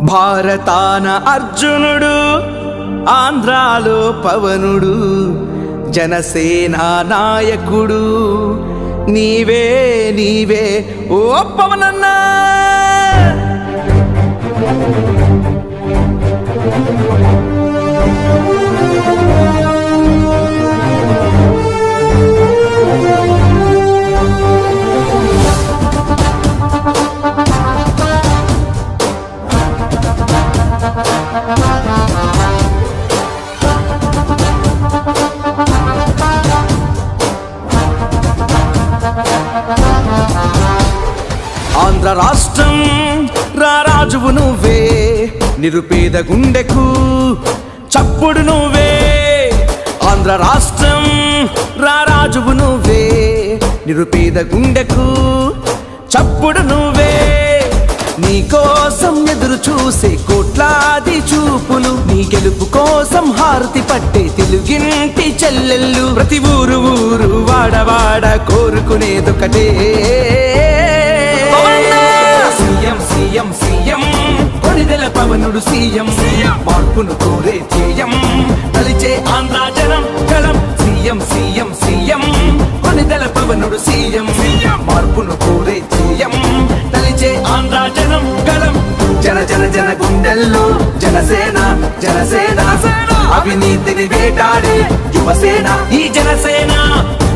భారతాన అర్జునుడు, ఆంధ్రాలో పవనుడు, జనసేన నాయకుడు నీవే నీవే ఓ పవనన్నా. ఆంధ్ర రాష్ట్రం రారాజువు నువ్వే, నిరుపేద గుండెకు చప్పుడు నువ్వే. ఆంధ్ర రాష్ట్రం రారాజువు నువ్వే, నిరుపేద గుండెకు చప్పుడు నువ్వే. నీకోసం ఎదురు చూసే కోట్లాది చూపులు, నీ గెలుపు కోసం హారతి పట్టే తెలుగింటి చెల్లెళ్ళు. ప్రతి ఊరు ఊరు వాడవాడ కోరుకునేదొకటే, సీఎం సీఎం సీఎం కొనిదెల పవనుడు సీఎం. మార్పును కోరే ధ్యేయం తలిచే ఆంధ్ర జనం కలం. సీఎం సీఎం సీఎం కొనిదెల పవనుడు సీఎం. మార్పును కోరే ధ్యేయం తలిచే ఆంధ్ర జనం కలం. జన జన జన గుండెల్లో జనసేన జనసేన, అవినీతిని వేటాడే యువసేన ఈ జనసేన.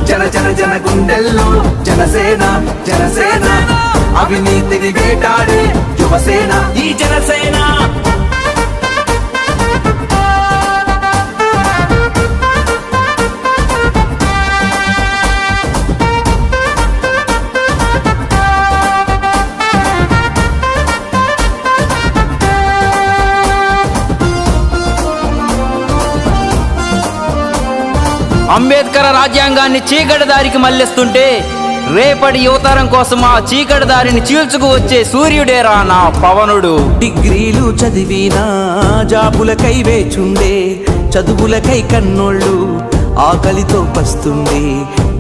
జన జన జన గుండెల్లో జనసేన జనసేన, అవినీతిని వేటాడే యువసేన ఈ జనసేన. అంబేద్కర్ రాజ్యాంగాన్ని చీకటి దారికి మళ్లిస్తుంటే రేపటి యువతరం కోసం ఆ చీకటి దారిని చీల్చుకు వచ్చే సూర్యుడేరా నా పవనుడు. డిగ్రీలు చదివినా జాబులకై వేచుండే, చదువులకై కన్నోళ్ళు ఆకలితో పస్తుండే.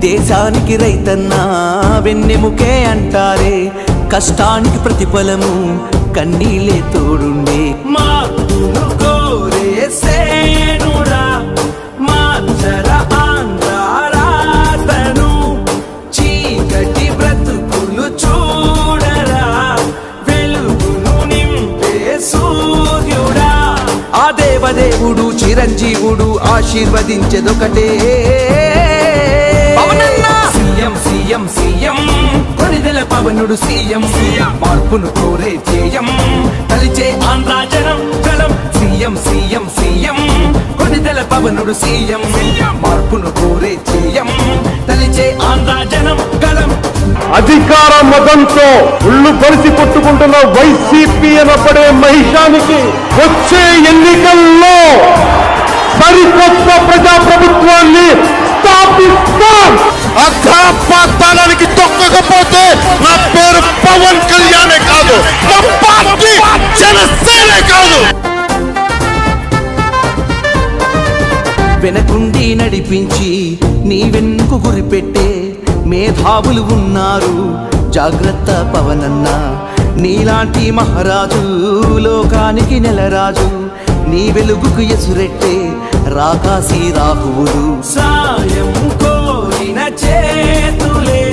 దేశానికి రైతన్నా వెన్నెముకే అంటారే, కష్టానికి ప్రతిఫలము కన్నీళ్ళే తోడుండే. మార్పును కోరే సేనుడా, మార్చర ఆంధ్ర రాతను, చీకటి బ్రతుకులు చూడరా, వెలుగును నింపే సూర్యుడా. ఆ దేవదేవుడు చిరంజీవుడు ఆశీర్వదించెదొకటే, సీఎం సీఎం సీఎం కొనిదెల పవనుడు సీఎం. మార్పును కోరే ధ్యేయం తలిచే ఆంధ్ర జనం కలం. సీఎం సీఎం సీఎం కొనిదెల పవనుడు సీఎం. మార్పును కోరే ధ్యేయం తలిచే ఆంధ్ర జనం కలం. అధికార మదంతో ఉళ్ళు పరిసి కొట్టుకుంటున్న వైసీపీ అనబడే మహిషానికి వచ్చే ఎన్నికల్లో సరికొత్త ప్రజాప్రభుత్వాన్ని స్థాపిస్తాం. అగ్రపాతాళానికి తొక్కకపోతే నా పేరు పవన్ కళ్యాణే కాదు, నా పార్టీ జనసేనే కాదు. వెనకుండి నడిపించి నీ వెన్నుకు గురిపెట్టే మేధావులు ఉన్నారు, జాగ్రత్త పవనన్న. నీలాంటి మహారాజు లోకానికి నెలరాజు, నీ వెలుగుకు ఎసురెట్టే రాకాసి రాహువులు. సాయం కోరిన చేతులే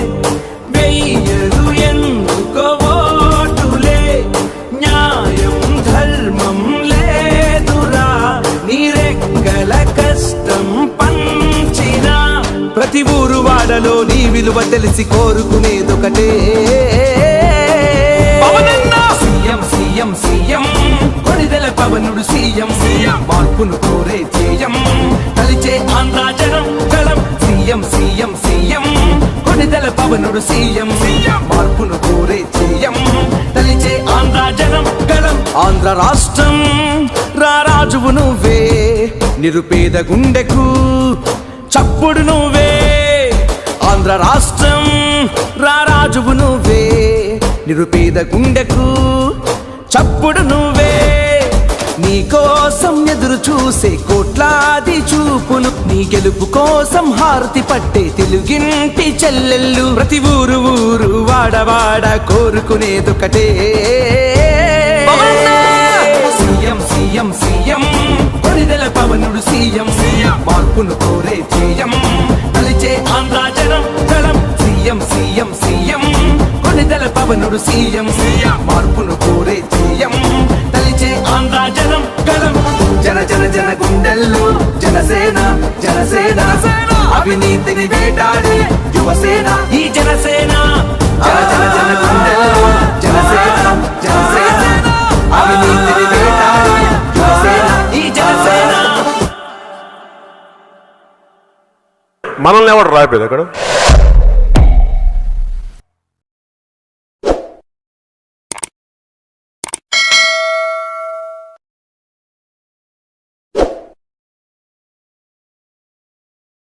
వెయ్యలు ఎందుకో ఓటులే, న్యాయం ధర్మం లేదురా, నీరెక్కల కష్టం పంచిన. ప్రతి ఊరు వాడలో నీ విలువ తెలిసి కోరుకునేదొకటే, సీఎం సీఎం సీఎం కొనిదెల పవనుడు సీఎం. మార్పును కోరే ధ్యేయం తలిచే ఆంధ్ర జనం కలం. సీఎం సీఎం సీఎం కొనిదెల పవనుడు సీఎం. మార్పును కోరే ధ్యేయం తలిచే ఆంధ్ర జనం కలం. ఆంధ్ర రాష్ట్రం రారాజువు నువ్వే, నిరుపేద గుండెకు చప్పుడు నువ్వే. ఆంధ్ర రాష్ట్రం రారాజువు నువ్వే, నిరుపేద గుండెకు చప్పుడు నువ్వే. నీకోసం ఎదురు చూసే కోట్లాది చూపులు, నీ గెలుపు కోసం హారతి పట్టే తెలుగింటి చెల్లెళ్ళు. ప్రతి ఊరు ఊరు వాడవాడ కోరుకునేదొకటే, సీఎం సీఎం కొనిదెల పవనుడు సీఎం మార్పును కోరే చేయం తలిచే ఆంధ్ర జనం గళం సీఎం సీఎం సీఎం కొనిదెల పవనుడు సీఎం మార్పును కోరే చేయం తలిచే ఆంధ్ర జనం గళం జన జన జన గుండెల్లో జనసేన జనసేన అవినీతిని వేటాడే యువసేన ఈ జనసేన జన జన జన గుండెల్లో జనసేన జనసేన అవినీతిని వేటాడే యువసేన ఈ జనసేన. మనల్ని ఎవడు రాయిపోయింది అక్కడ